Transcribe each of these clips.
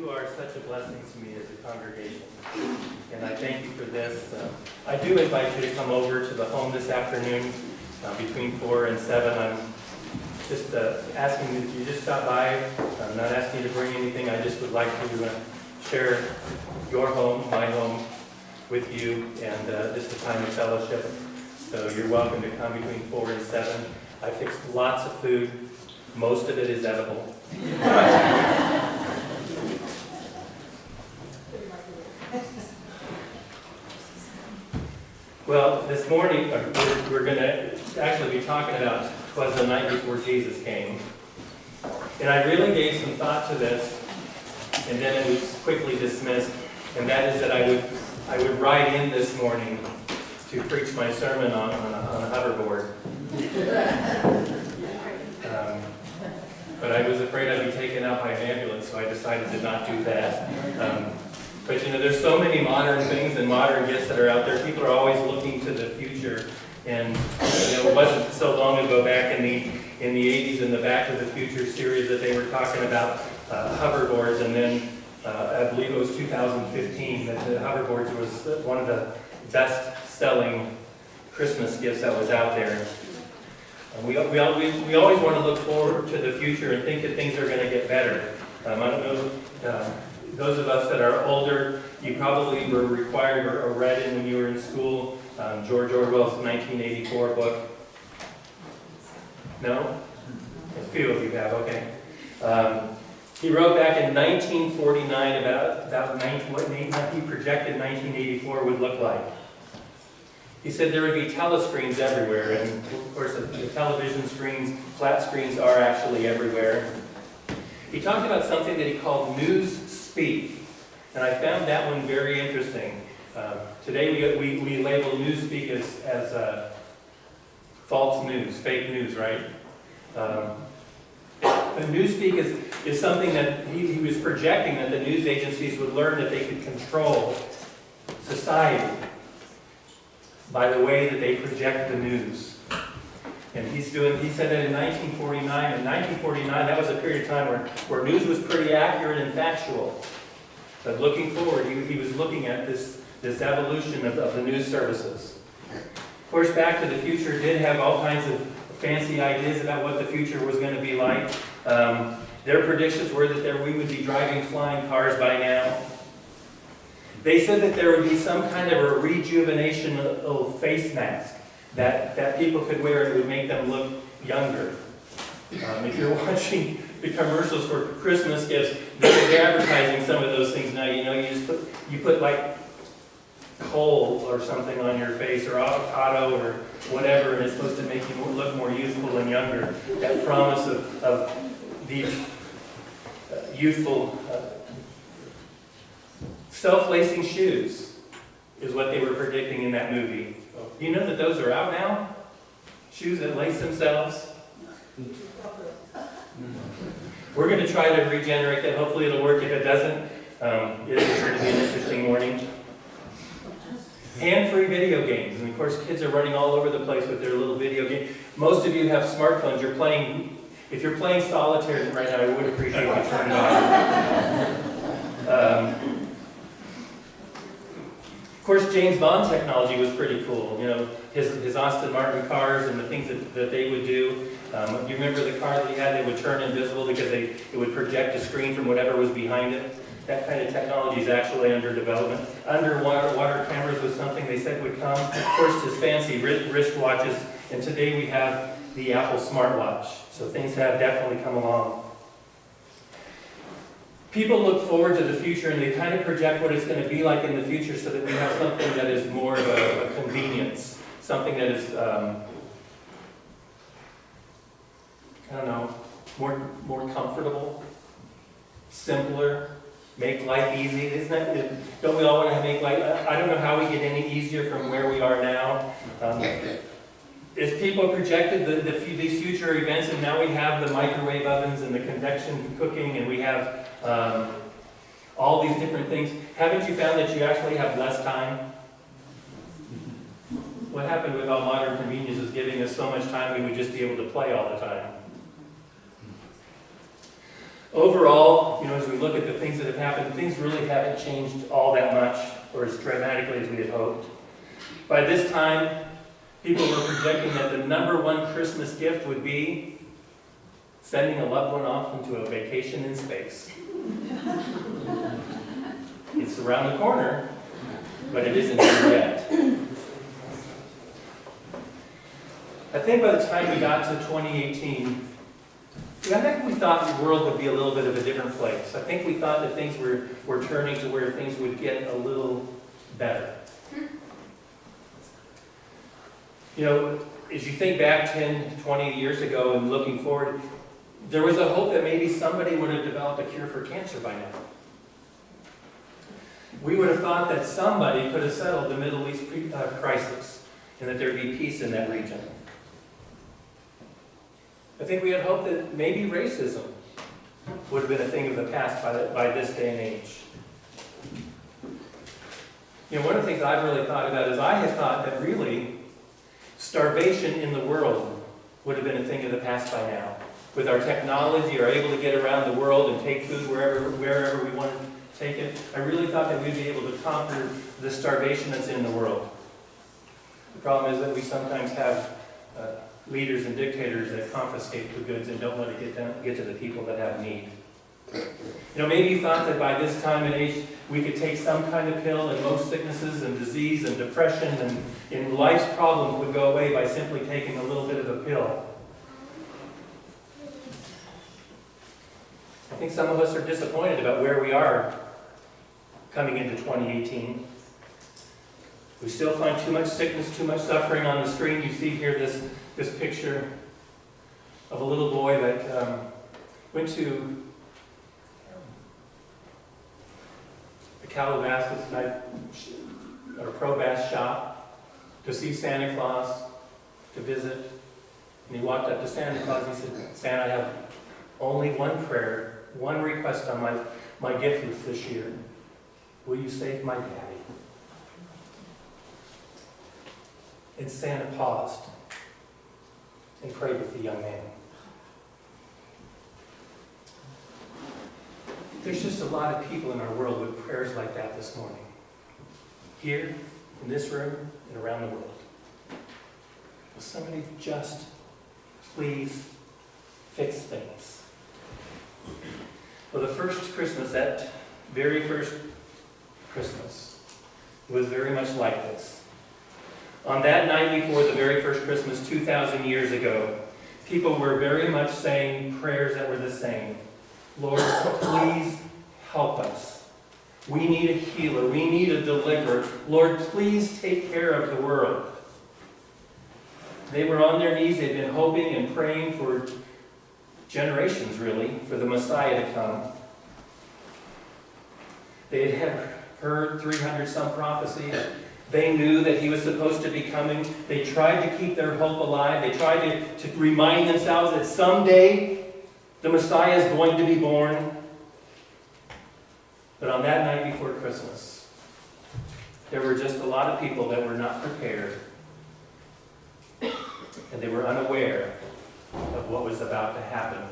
You are such a blessing to me as a congregation, and I thank you for this. I do invite you to come over to the home this afternoon between 4 and 7. I'm just asking that you just stop by. I'm not asking you to bring anything. I just would like to share your home, my home, with you, and just a time of fellowship. So you're welcome to come between 4 and 7. I fixed lots of food. Most of it is edible. Well, this morning we're going to actually be talking about Twas the night before Jesus came. And I really gave some thought to this, and then it was quickly dismissed. And that is that I would ride in this morning to preach my sermon on a hoverboard. But I was afraid I'd be taken out by an ambulance, so I decided to not do that. But you know, there's so many modern things and modern gifts that are out there. People are always looking to the future. And you know, it wasn't so long ago back in the 80s in the Back to the Future series that they were talking about hoverboards, and then I believe it was 2015 that the hoverboards was one of the best-selling Christmas gifts that was out there. We always want to look forward to the future and think that things are going to get better. I don't know, those of us that are older, you probably were required or read in when you were in school, George Orwell's 1984 book. No? A few of you have, okay. He wrote back in 1949 about what he projected 1984 would look like. He said there would be telescreens everywhere, and of course the television screens, flat screens are actually everywhere. He talked about something that he called news speak, and I found that one very interesting. Today we label news speak as false news, fake news, right? But newspeak is something that he was projecting that the news agencies would learn that they could control society by the way that they project the news. And he said that in 1949. In 1949, that was a period of time where news was pretty accurate and factual. But looking forward, he was looking at this evolution of the news services. Of course, Back to the Future did have all kinds of fancy ideas about what the future was going to be like. Their predictions were that we would be driving flying cars by now. They said that there would be some kind of a rejuvenation of face mask that people could wear and it would make them look younger. If you're watching the commercials for Christmas gifts, they're advertising some of those things now. You know, you put like coal or something on your face, or avocado or whatever, and it's supposed to make you look more youthful and younger. That promise of these youthful self-lacing shoes is what they were predicting in that movie. Do you know that those are out now? Shoes that lace themselves? We're going to try to regenerate that. Hopefully it'll work. If it doesn't, it's going to be an interesting morning. Hand-free video games. And of course, kids are running all over the place with their little video games. Most of you have smartphones. If you're playing solitaire right now, I would appreciate you turning it off. Of course, James Bond technology was pretty cool. You know, his Aston Martin cars and the things that they would do. You remember the car that he had that would turn invisible because it would project a screen from whatever was behind it? That kind of technology is actually under development. Underwater cameras was something they said would come. Of course, his fancy wristwatches, and today we have the Apple smartwatch. So things have definitely come along. People look forward to the future and they kind of project what it's going to be like in the future so that we have something that is more of a convenience, something that is, more comfortable, simpler, make life easy. Don't we all want to make life? I don't know how we get any easier from where we are now. As people projected these future events, and now we have the microwave ovens and the convection cooking, and we have all these different things. Haven't you found that you actually have less time? What happened with all modern convenience is giving us so much time we would just be able to play all the time. Overall, as we look at the things that have happened, things really haven't changed all that much or as dramatically as we had hoped. By this time, people were projecting that the number one Christmas gift would be sending a loved one off into a vacation in space. It's around the corner, but it isn't here yet. I think by the time we got to 2018, I think we thought the world would be a little bit of a different place. I think we thought that things were turning to where things would get a little better. As you think back 10, 20 years ago and looking forward, there was a hope that maybe somebody would have developed a cure for cancer by now. We would have thought that somebody could have settled the Middle East crisis and that there'd be peace in that region. I think we had hoped that maybe racism would have been a thing of the past by this day and age. One of the things I've really thought about is I had thought that really starvation in the world would have been a thing of the past by now. With our technology, we're able to get around the world and take food wherever we want to take it. I really thought that we'd be able to conquer the starvation that's in the world. The problem is that we sometimes have leaders and dictators that confiscate the goods and don't let it get to the people that have need. Maybe you thought that by this time and age we could take some kind of pill and most sicknesses and disease and depression and life's problems would go away by simply taking a little bit of a pill. I think some of us are disappointed about where we are coming into 2018. We still find too much sickness, too much suffering on the screen. You see here this picture of a little boy that went to a Calabasas or Probass shop to see Santa Claus, to visit. And he walked up to Santa Claus and he said, "Santa, I have only one prayer, one request on my gift list this year. Will you save my daddy?" And Santa paused and prayed with the young man. There's just a lot of people in our world with prayers like that this morning. Here, in this room, and around the world. Will somebody just please fix things? Well, the first Christmas, that very first Christmas, was very much like this. On that night before the very first Christmas 2,000 years ago, people were very much saying prayers that were the same. Lord, please help us. We need a healer. We need a deliverer. Lord, please take care of the world. They were on their knees. They'd been hoping and praying for generations, really, for the Messiah to come. They had heard 300-some prophecies. They knew that he was supposed to be coming. They tried to keep their hope alive. They tried to remind themselves that someday the Messiah is going to be born. But on that night before Christmas, there were just a lot of people that were not prepared. And they were unaware of what was about to happen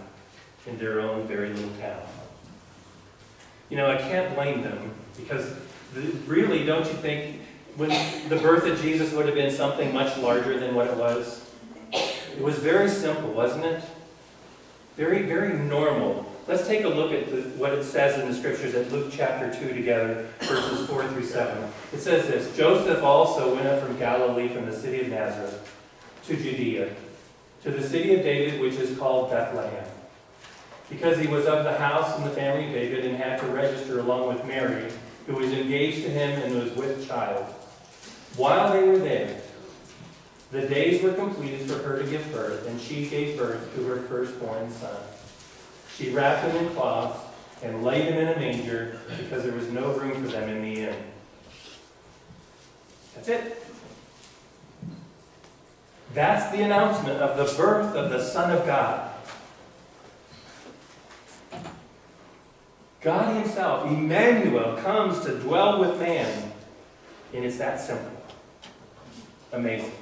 in their own very little town. I can't blame them because really, don't you think when the birth of Jesus would have been something much larger than what it was? It was very simple, wasn't it? Very, very normal. Let's take a look at what it says in the scriptures at Luke chapter 2 together, verses 4 through 7. It says this: Joseph also went up from Galilee, from the city of Nazareth, to Judea, to the city of David, which is called Bethlehem, because he was of the house and the family of David and had to register along with Mary, who was engaged to him and was with child. While they were there, the days were completed for her to give birth, and she gave birth to her firstborn son. She wrapped him in cloths and laid him in a manger because there was no room for them in the inn. That's it. That's the announcement of the birth of the Son of God. God himself, Emmanuel, comes to dwell with man. And it's that simple. Amazing.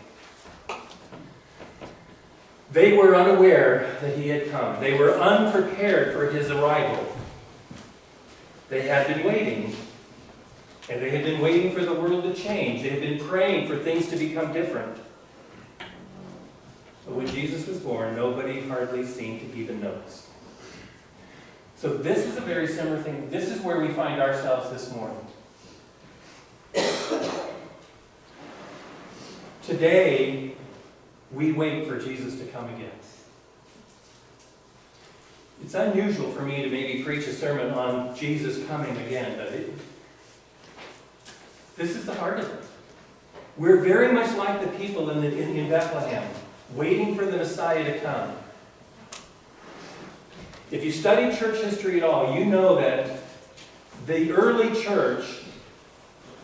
They were unaware that he had come. They were unprepared for his arrival. They had been waiting. And they had been waiting for the world to change. They had been praying for things to become different. But when Jesus was born, nobody hardly seemed to even notice. So this is a very similar thing. This is where we find ourselves this morning. Today, we wait for Jesus to come again. It's unusual for me to maybe preach a sermon on Jesus coming again, but this is the heart of it. We're very much like the people in Bethlehem, waiting for the Messiah to come. If you study church history at all, you know that the early church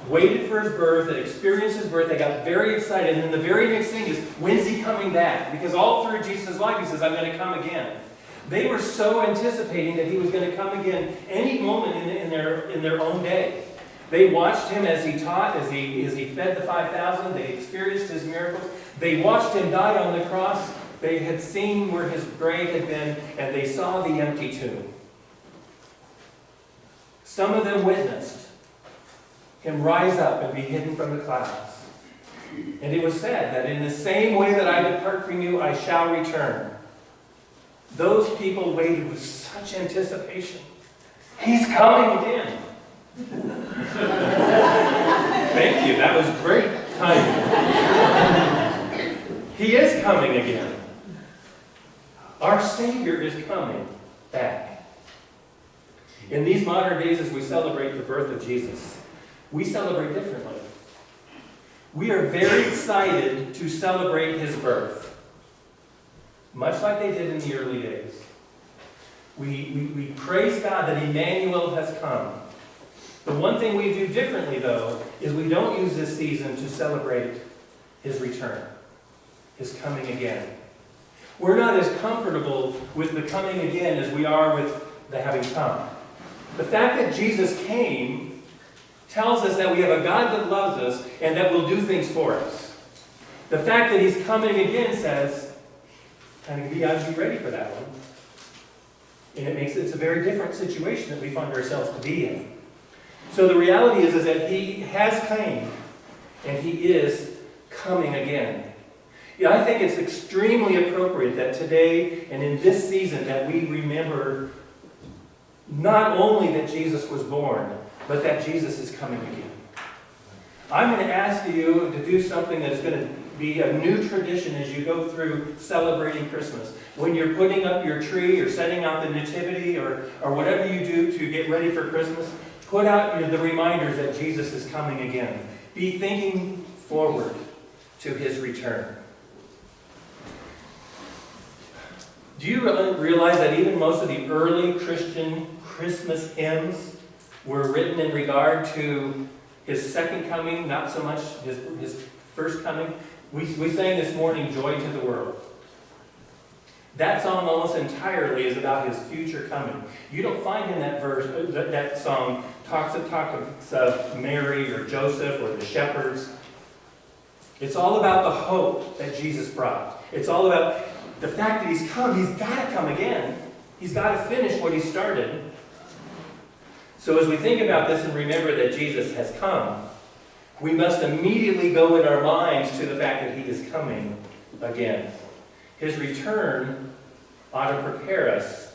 waited for his birth, and experienced his birth, they got very excited, and then the very next thing is, when's he coming back? Because all through Jesus' life, he says, I'm going to come again. They were so anticipating that he was going to come again any moment in their own day. They watched him as he taught, as he fed the 5,000. They experienced his miracles. They watched him die on the cross. They had seen where his grave had been, and they saw the empty tomb. Some of them witnessed him rise up and be hidden from the clouds. And it was said that in the same way that I depart from you, I shall return. Those people waited with such anticipation. He's coming again. Thank you. That was great timing. He is coming again. Our Savior is coming back. In these modern days, as we celebrate the birth of Jesus, we celebrate differently. We are very excited to celebrate his birth, much like they did in the early days. We praise God that Emmanuel has come. The one thing we do differently, though, is we don't use this season to celebrate his return, his coming again. We're not as comfortable with the coming again as we are with the having come. The fact that Jesus came tells us that we have a God that loves us and that will do things for us. The fact that he's coming again says, we got to be ready for that one. And it's a very different situation that we find ourselves to be in. So the reality is that he has come, and he is coming again. Yeah, I think it's extremely appropriate that today and in this season that we remember not only that Jesus was born, but that Jesus is coming again. I'm going to ask you to do something that is going to be a new tradition as you go through celebrating Christmas. When you're putting up your tree or setting out the nativity or whatever you do to get ready for Christmas, put out the reminders that Jesus is coming again. Be thinking forward to his return. Do you realize that even most of the early Christian Christmas hymns were written in regard to his second coming, not so much his first coming? We sang this morning, Joy to the World. That song almost entirely is about his future coming. You don't find in that verse, that song talks of Mary or Joseph or the shepherds. It's all about the hope that Jesus brought. It's all about the fact that he's come. He's got to come again. He's got to finish what he started. So as we think about this and remember that Jesus has come, we must immediately go in our minds to the fact that he is coming again. His return ought to prepare us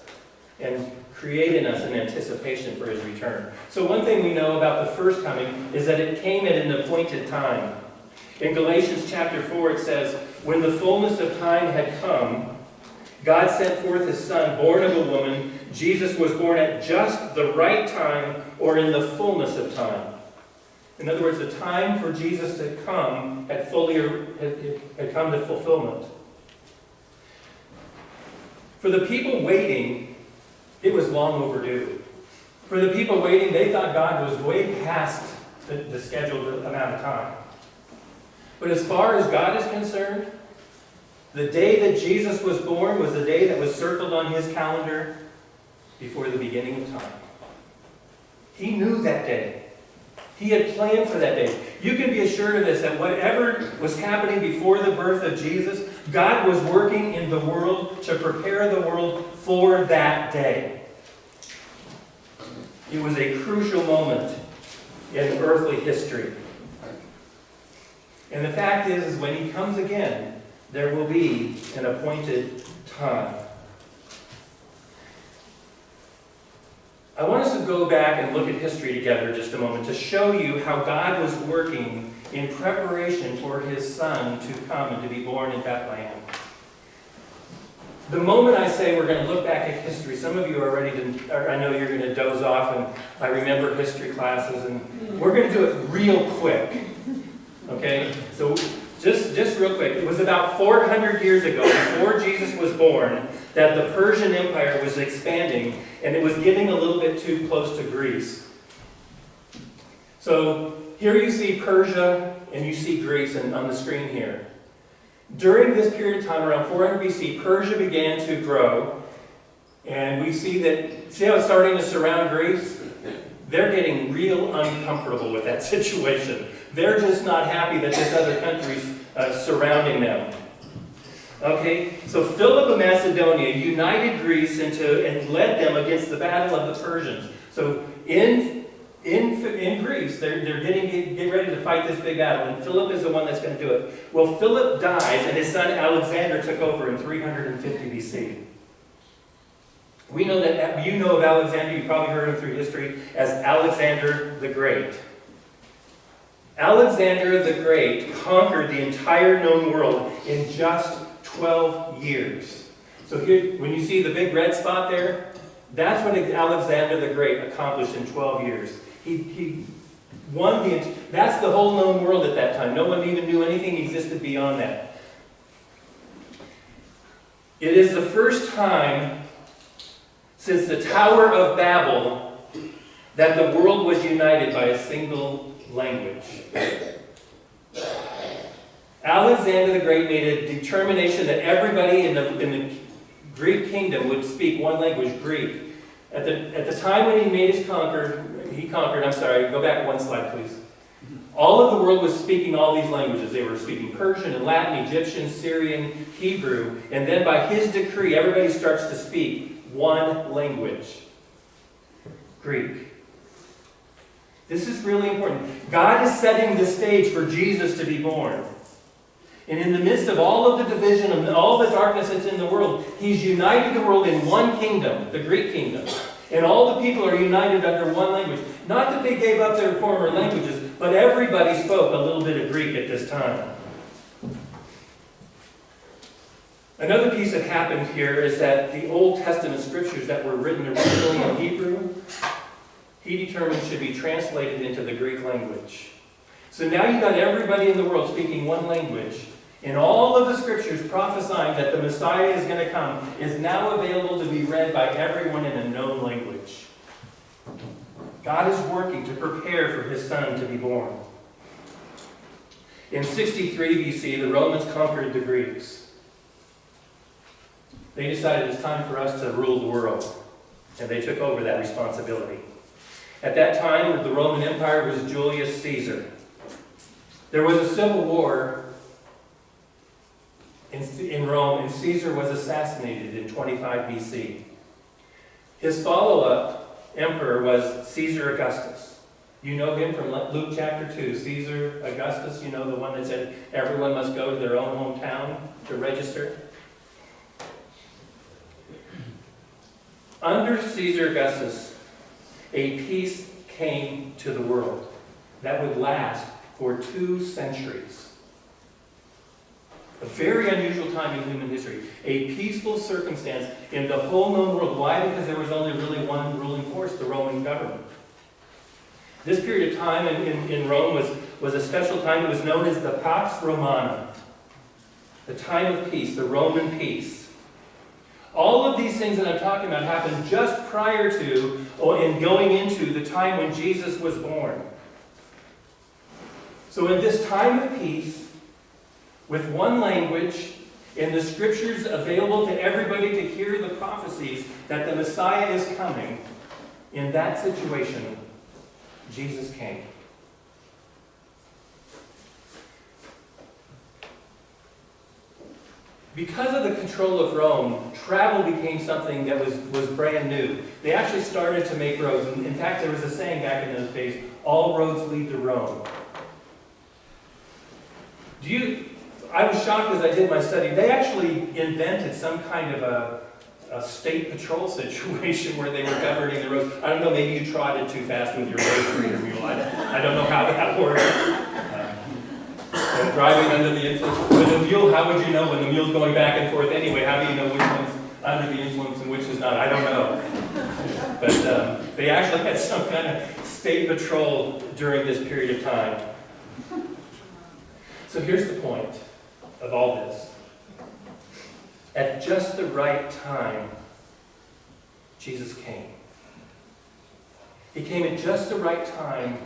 and create in us an anticipation for his return. So one thing we know about the first coming is that it came at an appointed time. In Galatians chapter 4 it says, when the fullness of time had come, God sent forth his Son, born of a woman. Jesus was born at just the right time, or in the fullness of time. In other words, the time for Jesus to come had come to fulfillment. For the people waiting, it was long overdue. For the people waiting, they thought God was way past the scheduled amount of time. But as far as God is concerned, the day that Jesus was born was the day that was circled on his calendar before the beginning of time. He knew that day. He had planned for that day. You can be assured of this, that whatever was happening before the birth of Jesus, God was working in the world to prepare the world for that day. It was a crucial moment in earthly history. And the fact is when he comes again, there will be an appointed time. I want us to go back and look at history together just a moment to show you how God was working in preparation for his Son to come and to be born in Bethlehem. The moment I say we're going to look back at history, some of you are ready to, or I know you're going to doze off, and I remember history classes, and we're going to do it real quick. Okay? So just real quick. It was about 400 years ago, before Jesus was born, that the Persian Empire was expanding, and it was getting a little bit too close to Greece. So here you see Persia, and you see Greece on the screen here. During this period of time, around 400 BC, Persia began to grow, and we see that, see how it's starting to surround Greece? They're getting real uncomfortable with that situation. They're just not happy that this other country's surrounding them. Okay, so Philip of Macedonia united Greece and led them against the battle of the Persians. So in Greece, they're getting ready to fight this big battle, and Philip is the one that's going to do it. Well, Philip dies, and his son Alexander took over in 350 BC. We know that, you know of Alexander, you probably heard him through history as Alexander the Great. Alexander the Great conquered the entire known world in just 12 years. So here, when you see the big red spot there, that's what Alexander the Great accomplished in 12 years. He won that's the whole known world at that time. No one even knew anything existed beyond that. It is the first time since the Tower of Babel that the world was united by a single language. Alexander the Great made a determination that everybody in the Greek kingdom would speak one language, Greek. At the time when he conquered, I'm sorry, go back one slide, please. All of the world was speaking all these languages. They were speaking Persian and Latin, Egyptian, Syrian, Hebrew, and then by his decree, everybody starts to speak one language, Greek. This is really important. God is setting the stage for Jesus to be born. And in the midst of all of the division and all the darkness that's in the world, he's united the world in one kingdom, the Greek kingdom. And all the people are united under one language. Not that they gave up their former languages, but everybody spoke a little bit of Greek at this time. Another piece that happened here is that the Old Testament scriptures that were written originally in Hebrew, he determined should be translated into the Greek language. So now you've got everybody in the world speaking one language, and all of the scriptures prophesying that the Messiah is going to come is now available to be read by everyone in a known language. God is working to prepare for his Son to be born. In 63 BC, the Romans conquered the Greeks. They decided it's time for us to rule the world, and they took over that responsibility. At that time, the Roman Empire was Julius Caesar. There was a civil war in Rome, and Caesar was assassinated in 25 BC. His follow-up emperor was Caesar Augustus. You know him from Luke chapter 2. Caesar Augustus, you know, the one that said everyone must go to their own hometown to register. Under Caesar Augustus, a peace came to the world that would last for 2 centuries. A very unusual time in human history. A peaceful circumstance in the whole known world. Why? Because there was only really one ruling force, the Roman government. This period of time in Rome was a special time. It was known as the Pax Romana, the time of peace, the Roman peace. All of these things that I'm talking about happened just prior to and going into the time when Jesus was born. So in this time of peace, with one language, and the scriptures available to everybody to hear the prophecies that the Messiah is coming, in that situation, Jesus came. Because of the control of Rome, travel became something that was brand new. They actually started to make roads. In fact, there was a saying back in those days, all roads lead to Rome. I was shocked as I did my study. They actually invented some kind of a state patrol situation where they were governing the roads. I don't know, maybe you trotted too fast with your road reader mule. I don't know how that works. Driving under the influence. With a mule, how would you know when the mule's going back and forth anyway? How do you know which one's under the influence and which is not? I don't know. But they actually had some kind of state patrol during this period of time. So here's the point of all this. At just the right time, Jesus came. He came at just the right time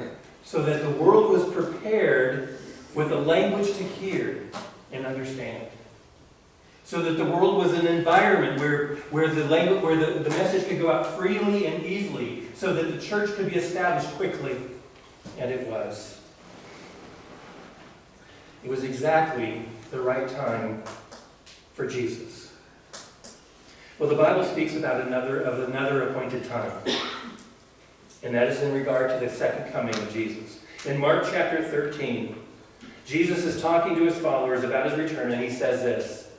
so that the world was prepared with a language to hear and understand. So that the world was an environment where the message could go out freely and easily, so that the church could be established quickly. And it was. It was exactly the right time for Jesus. Well, the Bible speaks about another appointed time. And that is in regard to the second coming of Jesus. In Mark chapter 13, Jesus is talking to his followers about his return, and he says this,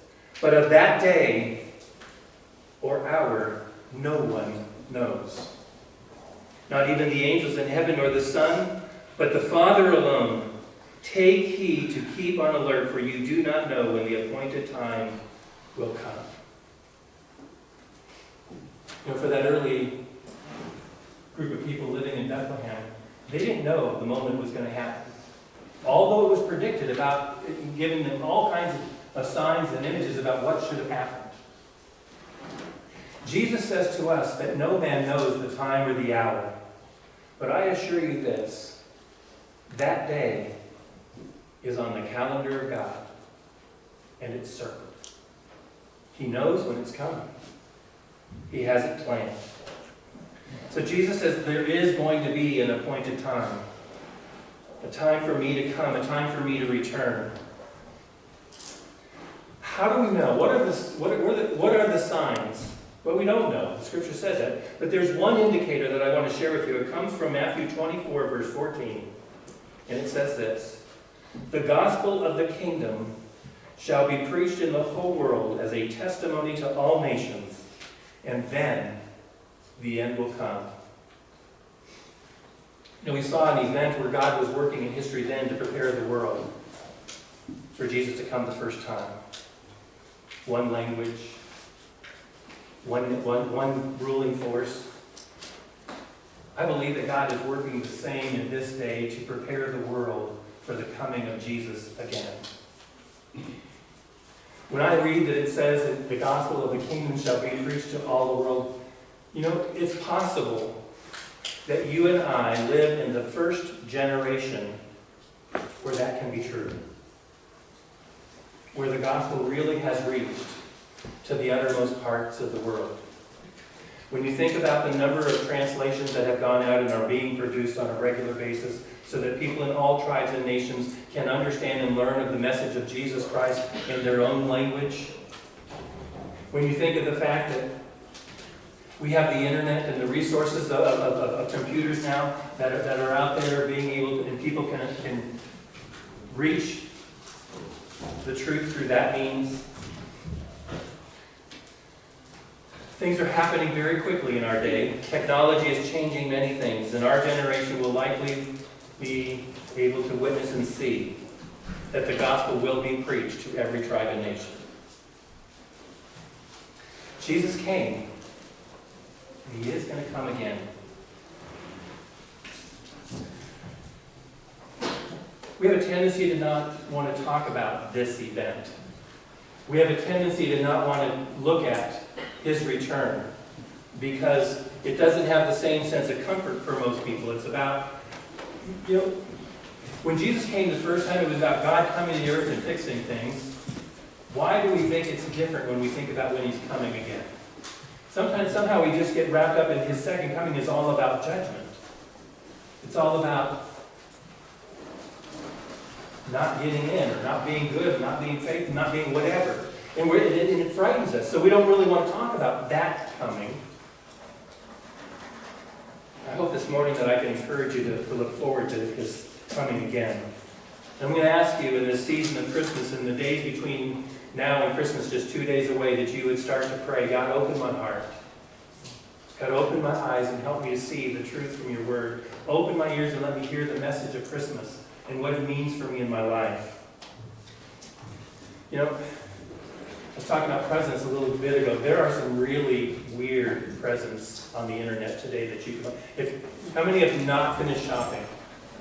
"But of that day or hour no one knows. Not even the angels in heaven nor the Son, but the Father alone. Take heed to keep on alert, for you do not know when the appointed time will come." You know, for that early group of people living in Bethlehem, they didn't know the moment was going to happen. Although it was predicted about, giving them all kinds of signs and images about what should have happened. Jesus says to us that no man knows the time or the hour. But I assure you this, that day is on the calendar of God, and it's certain. He knows when it's coming. He has it planned. So Jesus says there is going to be an appointed time. A time for me to come, a time for me to return. How do we know? What are the signs? Well, we don't know. The scripture says that. But there's one indicator that I want to share with you. It comes from Matthew 24, verse 14. And it says this, "The gospel of the kingdom shall be preached in the whole world as a testimony to all nations, and then the end will come." You know, we saw an event where God was working in history then to prepare the world for Jesus to come the first time. One language, one ruling force. I believe that God is working the same in this day to prepare the world for the coming of Jesus again. When I read that it says that the gospel of the kingdom shall be preached to all the world, you know, it's possible that you and I live in the first generation where that can be true. Where the gospel really has reached to the uttermost parts of the world. When you think about the number of translations that have gone out and are being produced on a regular basis so that people in all tribes and nations can understand and learn of the message of Jesus Christ in their own language. When you think of the fact that we have the internet and the resources of computers now that are out there being able to, and people can reach the truth through that means. Things are happening very quickly in our day. Technology is changing many things, and our generation will likely be able to witness and see that the gospel will be preached to every tribe and nation. Jesus came. He is going to come again. We have a tendency to not want to talk about this event. We have a tendency to not want to look at his return because it doesn't have the same sense of comfort for most people. It's about, you know, when Jesus came the first time, it was about God coming to the earth and fixing things. Why do we think it's different when we think about when he's coming again? Somehow we just get wrapped up in his second coming is all about judgment. It's all about not getting in, or not being good, not being faithful, not being whatever. And it frightens us. So we don't really want to talk about that coming. I hope this morning that I can encourage you to look forward to his coming again. I'm going to ask you in this season of Christmas, in the days between now and Christmas, just 2 days away, that you would start to pray, God, open my heart. God, open my eyes and help me to see the truth from your word. Open my ears and let me hear the message of Christmas and what it means for me in my life. You know, I was talking about presents a little bit ago. There are some really weird presents on the internet today that you can... How many have not finished shopping?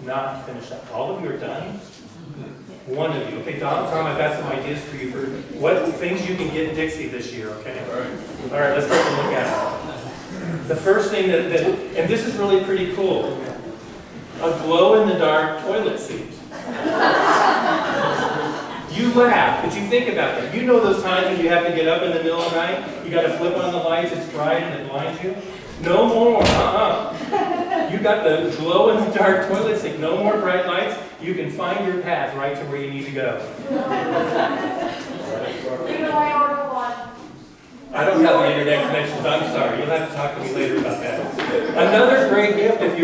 Not finished shopping. All of you are done? One of you. Okay, Tom, I've got some ideas for you for what things you can get in Dixie this year, okay? All right, let's take a look at it. The first thing that and this is really pretty cool, a glow-in-the-dark toilet seat. You laugh, but you think about that. You know those times when you have to get up in the middle of the night, you got to flip on the lights, it's bright and it blinds you? No more, You got the glow-in-the-dark toilet seat, no more bright lights. You can find your path right to where you need to go. I don't have the internet connections, I'm sorry. You'll have to talk to me later about that. Another great gift, if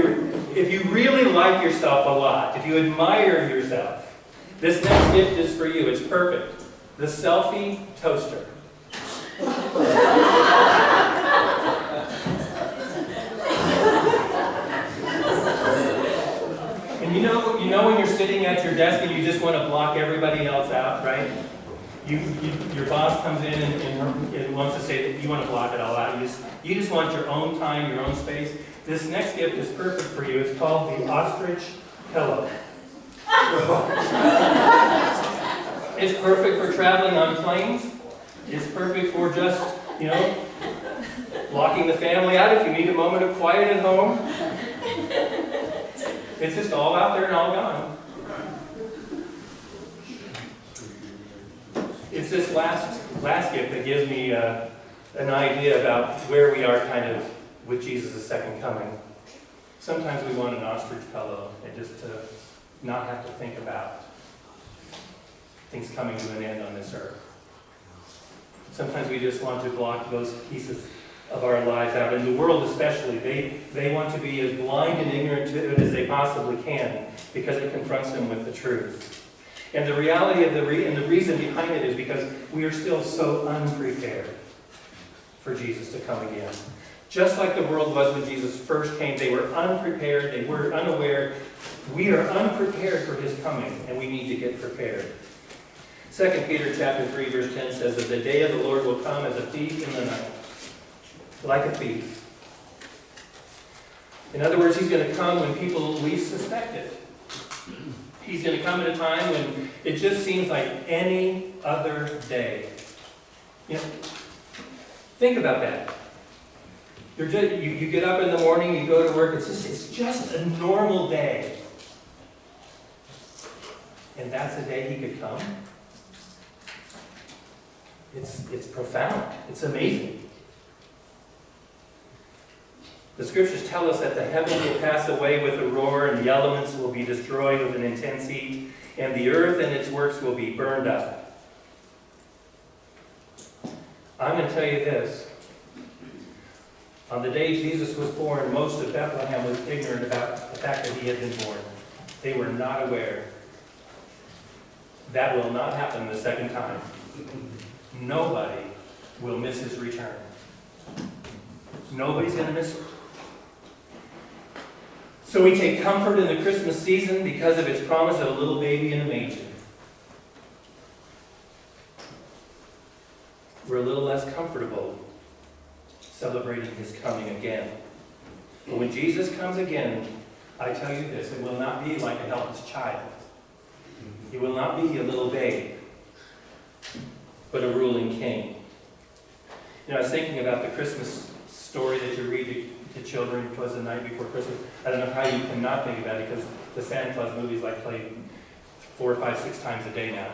you really like yourself a lot, if you admire yourself, this next gift is for you. It's perfect. The selfie toaster. And you know when you're sitting at your desk and you just want to block everybody else out, right? Your boss comes in and wants to say that you want to block it all out. You just want your own time, your own space. This next gift is perfect for you. It's called the ostrich pillow. It's perfect for traveling on planes. It's perfect for just, locking the family out if you need a moment of quiet at home. It's just all out there and all gone. It's this last gift that gives me an idea about where we are kind of with Jesus' second coming. Sometimes we want an ostrich pillow and just to not have to think about things coming to an end on this earth. Sometimes we just want to block those pieces of our lives out. In the world especially, they want to be as blind and ignorant to it as they possibly can because it confronts them with the truth. And the reality of and the reason behind it is because we are still so unprepared for Jesus to come again. Just like the world was when Jesus first came, they were unprepared, they were unaware. We are unprepared for his coming, and we need to get prepared. 2 Peter chapter 3, verse 10 says that the day of the Lord will come as a thief in the night. Like a thief. In other words, he's going to come when people least suspect it. He's going to come at a time when it just seems like any other day. Think about that. You get up in the morning, you go to work, it's just a normal day. And that's the day he could come? It's profound. It's amazing. The scriptures tell us that the heavens will pass away with a roar, and the elements will be destroyed with an intense heat, and the earth and its works will be burned up. I'm going to tell you this. On the day Jesus was born, most of Bethlehem was ignorant about the fact that he had been born. They were not aware. That will not happen the second time. Nobody will miss his return. Nobody's going to miss it. So we take comfort in the Christmas season because of its promise of a little baby in a manger. We're a little less comfortable celebrating his coming again. But when Jesus comes again, I tell you this, it will not be like a helpless child. It will not be a little babe, but a ruling king. I was thinking about the Christmas story that you read to children. Twas the night before Christmas. I don't know how you cannot think about it because the Santa Claus movies played 4, 5, 6 times a day now.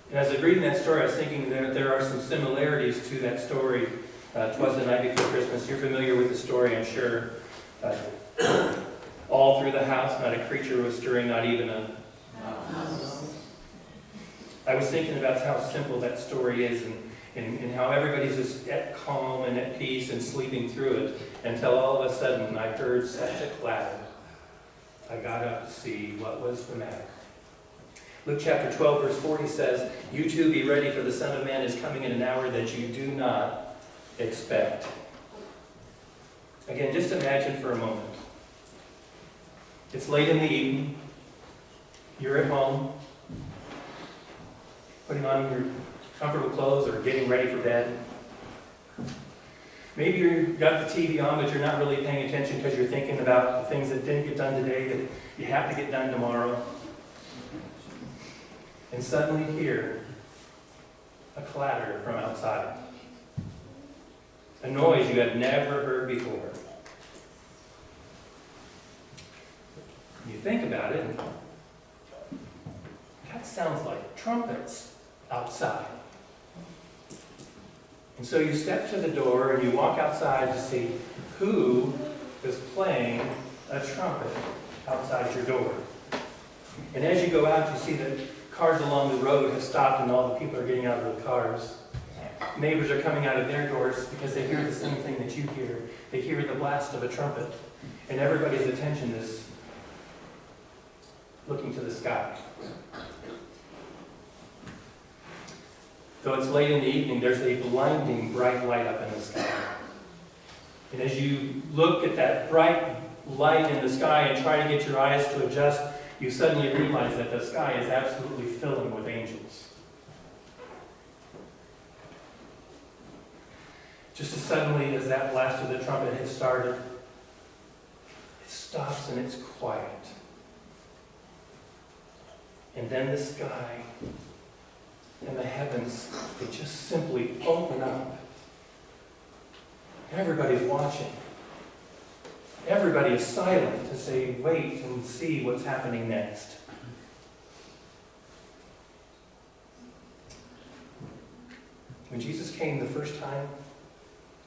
And as I was reading that story, I was thinking there are some similarities to that story. Twas the night before Christmas. You're familiar with the story, I'm sure. All All through the house, not a creature was stirring, not even a... I was thinking about how simple that story is, and how everybody's just at calm and at peace and sleeping through it, until all of a sudden I heard such a clatter. I got up to see what was the matter. Luke chapter 12, verse 40 says, "You too be ready, for the Son of Man is coming in an hour that you do not expect." Again, just imagine for a moment. It's late in the evening. You're at home, putting on your comfortable clothes or getting ready for bed. Maybe you've got the TV on, but you're not really paying attention because you're thinking about the things that didn't get done today that you have to get done tomorrow. And suddenly hear a clatter from outside. A noise you have never heard before. You think about it, that sounds like trumpets outside. And so you step to the door and you walk outside to see who is playing a trumpet outside your door. And as you go out, you see that cars along the road have stopped and all the people are getting out of the cars. Neighbors are coming out of their doors because they hear the same thing that you hear. They hear the blast of a trumpet. And everybody's attention is looking to the sky. Though it's late in the evening, there's a blinding bright light up in the sky. And as you look at that bright light in the sky and try to get your eyes to adjust, you suddenly realize that the sky is absolutely filling with angels. Just as suddenly as that blast of the trumpet had started, it stops and it's quiet. And then the sky and the heavens, they just simply open up. Everybody's watching. Everybody is silent to say, wait and see what's happening next. When Jesus came the first time,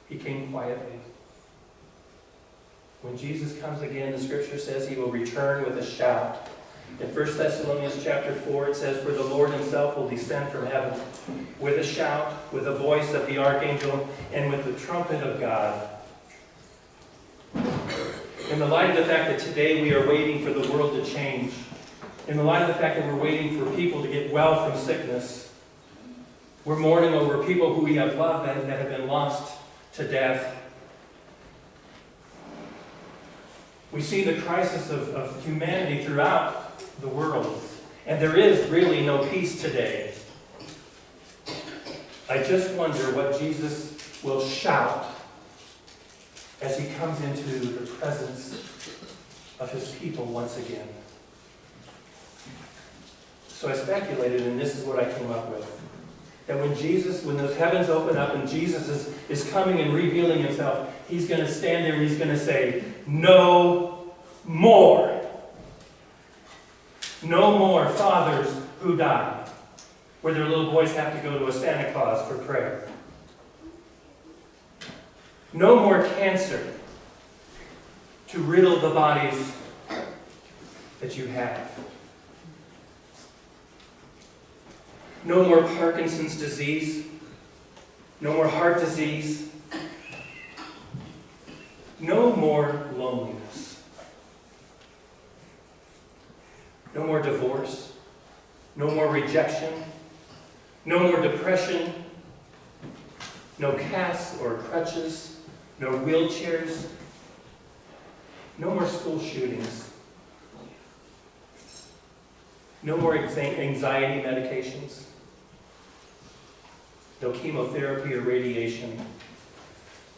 he came quietly. When Jesus comes again, the scripture says he will return with a shout. In 1 Thessalonians chapter 4, it says, "For the Lord himself will descend from heaven with a shout, with the voice of the archangel, and with the trumpet of God." In the light of the fact that today we are waiting for the world to change, in the light of the fact that we're waiting for people to get well from sickness, we're mourning over people who we have loved that have been lost to death. We see the crisis of humanity throughout the world, and there is really no peace today. I just wonder what Jesus will shout as he comes into the presence of his people once again. So I speculated, and this is what I came up with. That when those heavens open up and Jesus is coming and revealing himself, he's going to stand there and he's going to say, "No more. No more fathers who die," where their little boys have to go to a Santa Claus for prayer. No more cancer to riddle the bodies that you have. No more Parkinson's disease. No more heart disease. No more loneliness. No more divorce. No more rejection. No more depression. No casts or crutches. No wheelchairs. No more school shootings. No more anxiety medications. No chemotherapy or radiation.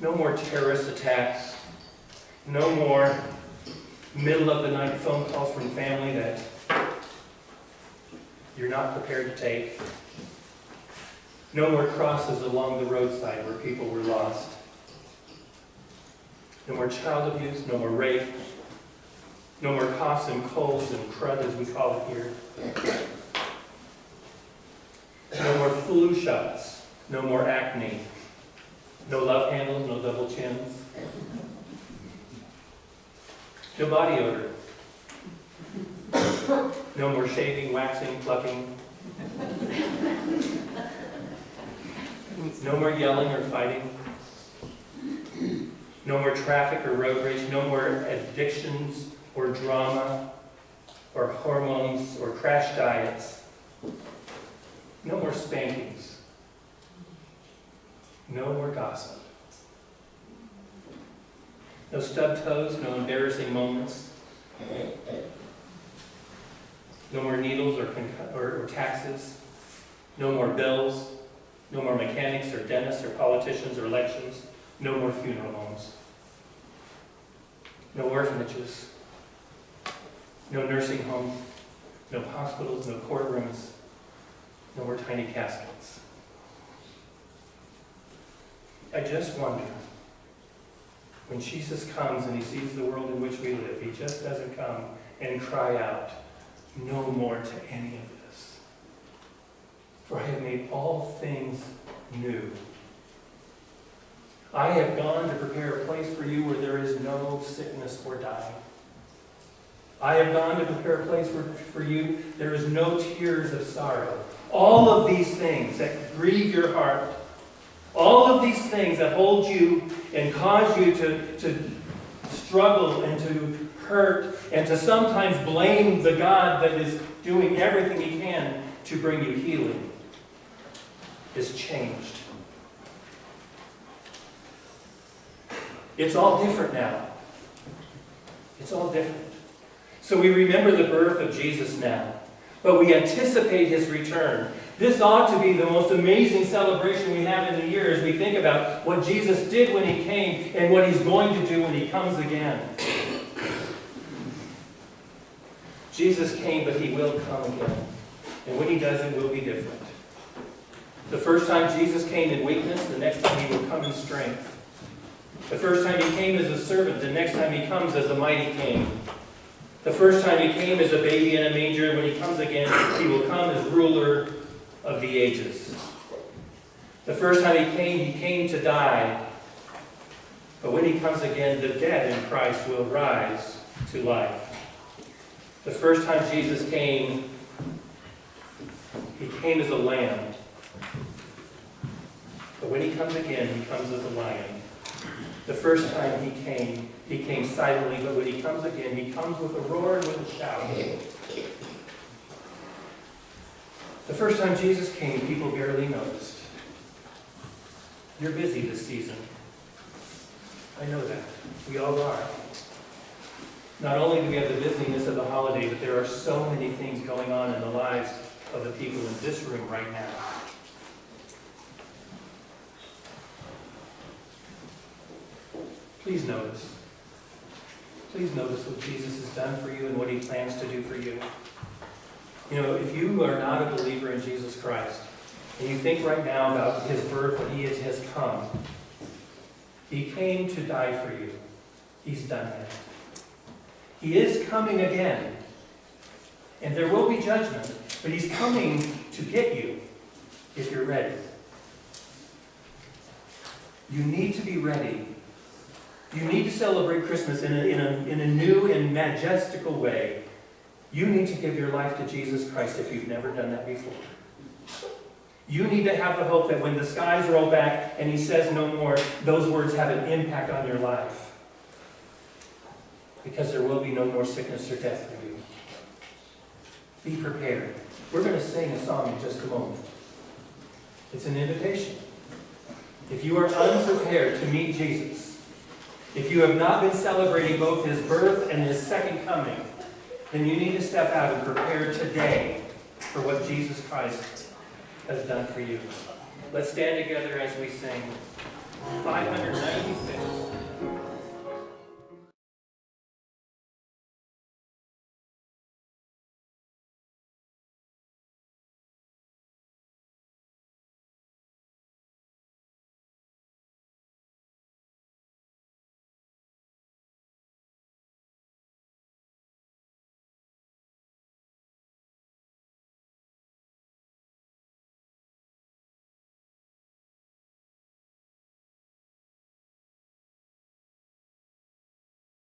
No more terrorist attacks. No more middle of the night phone calls from family that you're not prepared to take. No more crosses along the roadside where people were lost. No more child abuse, no more rape. No more coughs and colds and crud, as we call it here. No more flu shots. No more acne. No love handles, no double chins. No body odor. No more shaving, waxing, plucking. No more yelling or fighting. No more traffic or road rage. No more addictions or drama or hormones or crash diets. No more spankings. No more gossip. No stubbed toes, no embarrassing moments. No more needles or taxes. No more bills. No more mechanics or dentists or politicians or elections. No more funeral homes. No orphanages. No nursing homes. No hospitals, no courtrooms. No more tiny caskets. I just wonder, when Jesus comes and he sees the world in which we live, he just doesn't come and cry out, "No more to any of this. For I have made all things new. I have gone to prepare a place for you where there is no sickness or dying. I have gone to prepare a place for you there is no tears of sorrow." All of these things that grieve your heart, all of these things that hold you and cause you to struggle and to hurt and to sometimes blame the God that is doing everything he can to bring you healing, is changed. It's all different now. It's all different. So we remember the birth of Jesus now, but we anticipate his return. This ought to be the most amazing celebration we have in the year as we think about what Jesus did when he came and what he's going to do when he comes again. Jesus came, but he will come again. And when he does, it will be different. The first time Jesus came in weakness, the next time he will come in strength. The first time he came as a servant, the next time he comes as a mighty king. The first time he came as a baby in a manger, when he comes again, he will come as ruler of the ages. The first time he came to die. But when he comes again, the dead in Christ will rise to life. The first time Jesus came, he came as a lamb. But when he comes again, he comes as a lion. The first time he came silently, but when he comes again, he comes with a roar and with a shout. The first time Jesus came, people barely noticed. You're busy this season. I know that. We all are. Not only do we have the busyness of the holiday, but there are so many things going on in the lives of the people in this room right now. Please notice. Please notice what Jesus has done for you and what he plans to do for you. You know, if you are not a believer in Jesus Christ, and you think right now about his birth, when he has come, he came to die for you. He's done that. He is coming again. And there will be judgment, but he's coming to get you if you're ready. You need to be ready. You need to celebrate Christmas in a new and majestical way. You need to give your life to Jesus Christ if you've never done that before. You need to have the hope that when the skies roll back and he says no more, those words have an impact on your life. Because there will be no more sickness or death for you. Be prepared. We're going to sing a song in just a moment. It's an invitation. If you are unprepared to meet Jesus, if you have not been celebrating both his birth and his second coming, then you need to step out and prepare today for what Jesus Christ has done for you. Let's stand together as we sing 596.